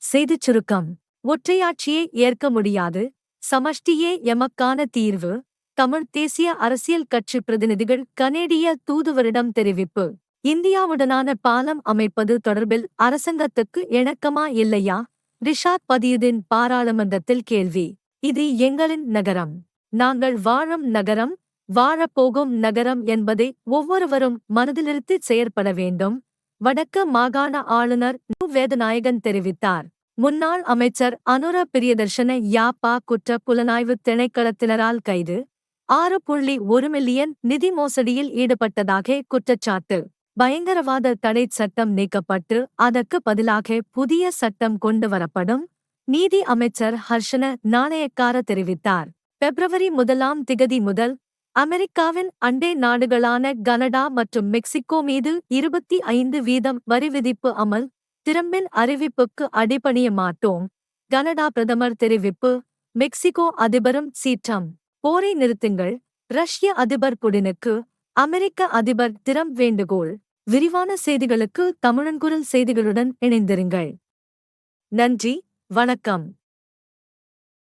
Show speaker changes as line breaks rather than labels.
செய்திச் சுருக்கம். ஒற்றையாட்சியை ஏற்க முடியாது, சமஷ்டியே எமக்கான தீர்வு. தமிழ்த் தேசிய அரசியல் கட்சி பிரதிநிதிகள் கனேடிய தூதுவரிடம் தெரிவிப்பு. இந்தியாவுடனான பாலம் அமைப்பது தொடர்பில் அரசாங்கத்துக்கு இணக்கமா இல்லையா? ரிஷாத் பதியுதீன் பாராளுமன்றத்தில் கேள்வி. இது எங்களின் நகரம். நாங்கள் வாழும் நகரம், வாழப்போகும் நகரம் என்பதை ஒவ்வொருவரும் மனதிலிருத்தி செயற்பட வேண்டும். வடக்கு மாகாண ஆளுநர் வேதநாயகன் தெரிவித்தார். முன்னாள் அமைச்சர் அனுர பிரியதர்ஷன யாப்பா குற்ற புலனாய்வு திணைக்களத்தினரால் கைது. 6.1 மில்லியன் நிதி மோசடியில் ஈடுபட்டதாக குற்றச்சாட்டு. பயங்கரவாத தடைச் சட்டம் நீக்கப்பட்டு அதற்கு பதிலாக புதிய சட்டம் கொண்டு வரப்படும். நீதி அமைச்சர் ஹர்ஷன நாணயக்கார தெரிவித்தார். பிப்ரவரி 1 முதல் அமெரிக்காவின் அண்டை நாடுகளான கனடா மற்றும் மெக்சிகோ மீது 25% வரி விதிப்பு அமல். டிரம்பின் அறிவிப்புக்கு அடிபணிய மாட்டோம். கனடா பிரதமர் தெரிவிப்பு. மெக்சிகோ அதிபரும் சீற்றம். போரை நிறுத்துங்கள். ரஷ்ய அதிபர் புடினுக்கு அமெரிக்க அதிபர் டிரம்ப் வேண்டுகோள். விரிவான செய்திகளுக்கு தமிழன்குரல் செய்திகளுடன் இணைந்திருங்கள். நன்றி, வணக்கம்.